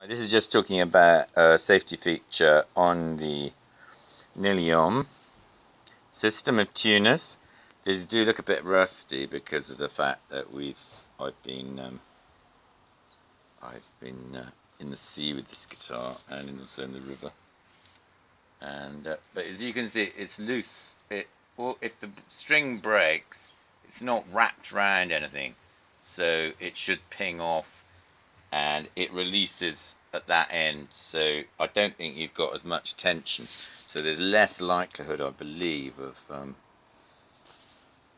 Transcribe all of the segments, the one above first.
This is just talking about a safety feature on the Nelliyom system of tuners. These do look a bit rusty because of the fact that I've been in the sea with this guitar and also in the river. And but as you can see, it's loose. If the string breaks, it's not wrapped around anything, so it should ping off and it releases at that end, so I don't think you've got as much tension, so there's less likelihood, I believe, of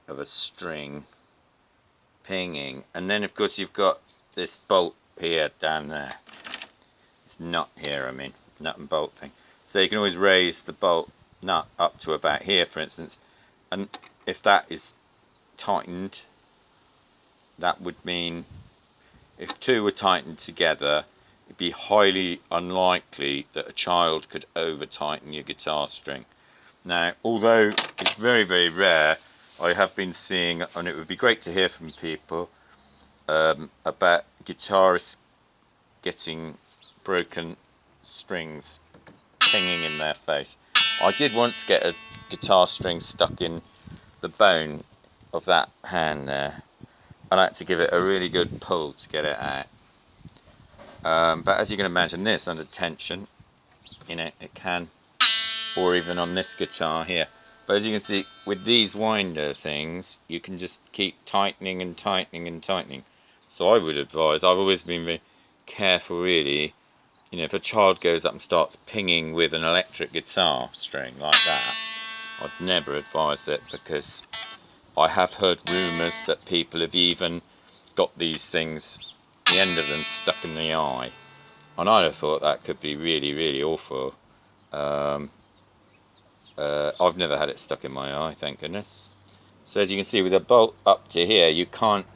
a string pinging. And then of course you've got this bolt here down there, this nut here, nut and bolt thing, so you can always raise the bolt nut up to about here, for instance, and if that is tightened, that would mean if two were tightened together, it'd be highly unlikely that a child could over tighten your guitar string. Now, although it's very, very rare, I have been seeing, and it would be great to hear from people about guitarists getting broken strings pinging in their face. I did once get a guitar string stuck in the bone of that hand there. I had to give it a really good pull to get it out. But as you can imagine, this under tension, it can, or even on this guitar here. But as you can see, with these winder things, you can just keep tightening and tightening and tightening. So I would advise, I've always been very careful really, if a child goes up and starts pinging with an electric guitar string like that, I'd never advise it, because I have heard rumours that people have even got these things, the end of them, stuck in the eye, and I'd have thought that could be really, really awful. I've never had it stuck in my eye, thank goodness. So as you can see, with a bolt up to here, you can't,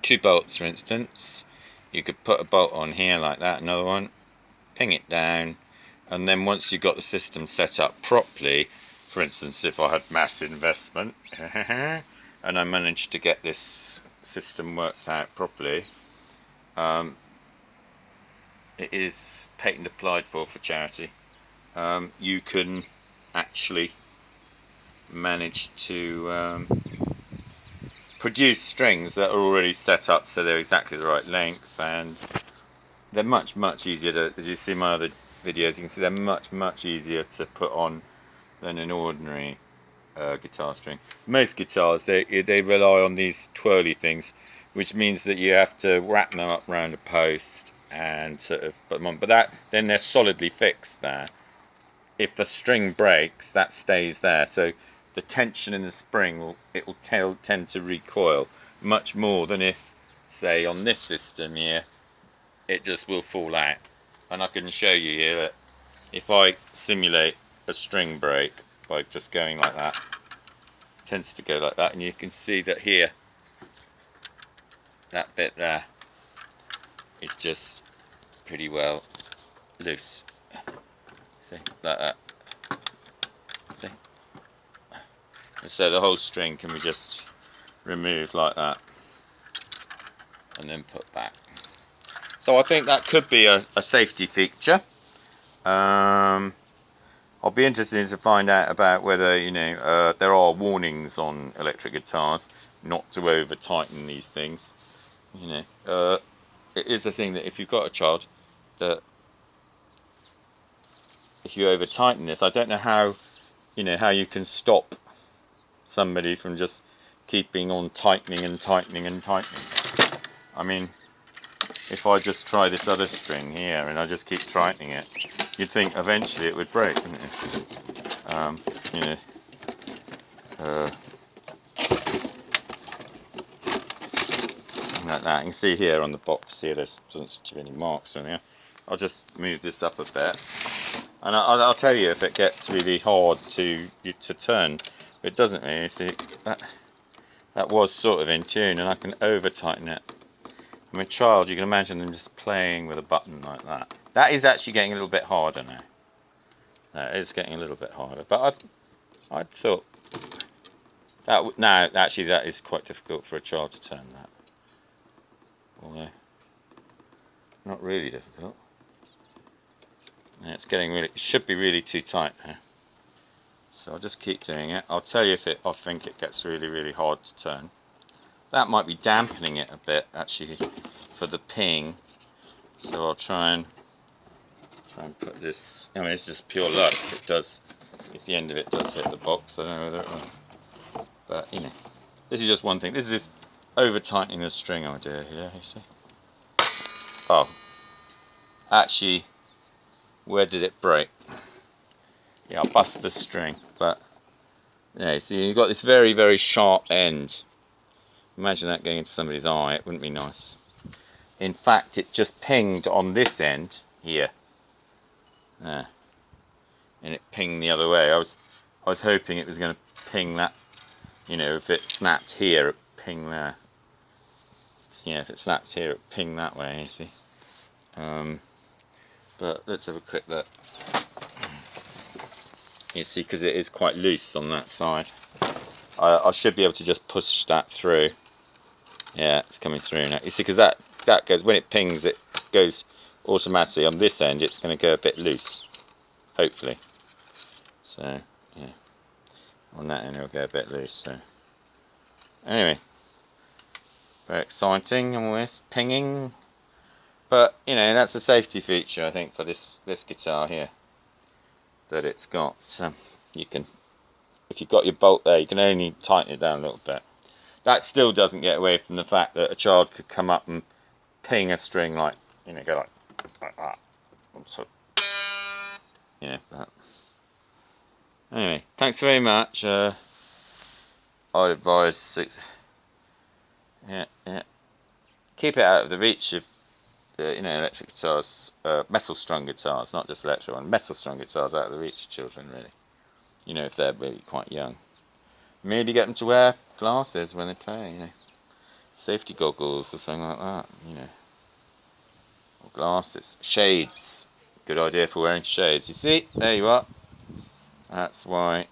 two bolts for instance, you could put a bolt on here like that, another one, ping it down, and then once you've got the system set up properly, for instance, if I had mass investment and I managed to get this system worked out properly, it is patent applied for charity. You can actually manage to produce strings that are already set up so they're exactly the right length, and they're much, much easier to, as you see my other videos, you can see they're much, much easier to put on than an ordinary guitar string. Most guitars, they rely on these twirly things, which means that you have to wrap them up around a post and sort of put them on, but then they're solidly fixed there. If the string breaks, that stays there, so the tension in the spring will tend to recoil much more than if, say, on this system here, it just will fall out. And I can show you here that if I simulate a string break by just going like that, it tends to go like that, and you can see that here, that bit there is just pretty well loose. See, like that. See? And so the whole string can be just removed like that and then put back. So I think that could be a safety feature. I'll be interested to find out about whether there are warnings on electric guitars not to over tighten these things. It is a thing that if you've got a child, that if you over tighten this, I don't know how you can stop somebody from just keeping on tightening and tightening and tightening. I mean, if I just try this other string here and I just keep tightening it, you'd think eventually it would break, wouldn't it? Like that. You can see here on the box here, there doesn't seem to be any marks on here. I'll just move this up a bit, and I'll tell you if it gets really hard to turn. But it doesn't really. See, that was sort of in tune, and I can over tighten it. I'm a child, you can imagine them just playing with a button like that. That is actually getting a little bit harder now. That is getting a little bit harder, but I thought that now actually that is quite difficult for a child to turn that. Although not really difficult. Yeah, it's getting really, it should be really too tight now. So I'll just keep doing it. I'll tell you if I think it gets really, really hard to turn. That might be dampening it a bit, actually, for the ping. So I'll try and put this. I mean, it's just pure luck. It does. If the end of it does hit the box, I don't know whether it will. But you know, this is just one thing. This is this over tightening the string idea here. You see? Oh, actually, where did it break? Yeah, I'll bust the string, but yeah, see, you've got this very, very sharp end. Imagine that going into somebody's eye, it wouldn't be nice. In fact, it just pinged on this end here. There. And it pinged the other way. I was hoping it was going to ping that, you know, if it snapped here, it ping there. Yeah, if it snapped here, it ping that way, you see. But let's have a quick look. You see, because it is quite loose on that side. I should be able to just push that through. Yeah, it's coming through now. You see, because that goes, when it pings, it goes automatically. On this end, it's going to go a bit loose, hopefully. So, yeah. On that end, it'll go a bit loose. So, anyway, very exciting, all this pinging. But, you know, that's a safety feature, I think, for this guitar here. That it's got, you can, if you've got your bolt there, you can only tighten it down a little bit. That still doesn't get away from the fact that a child could come up and ping a string like, you know, go like that. So, you know, but anyway, thanks very much. I'd advise keep it out of the reach of you know, electric guitars, metal strung guitars, not just electric one. Metal strung guitars out of the reach of children, really. You know, if they're really quite young. Maybe get them to wear glasses when they play, you know. Safety goggles or something like that, you know. Or glasses. Shades. Good idea for wearing shades. You see? There you are. That's why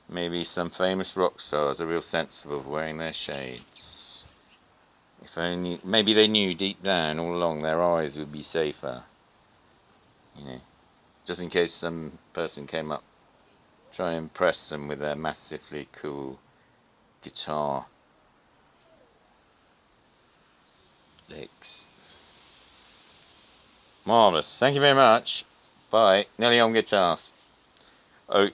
maybe some famous rock stars are real sensible of wearing their shades. If only, maybe they knew deep down all along their eyes would be safer. You know, just in case some person came up, try and impress them with their massively cool guitar licks. Marvellous. Thank you very much. Bye. Nelliyom Guitars. Oh.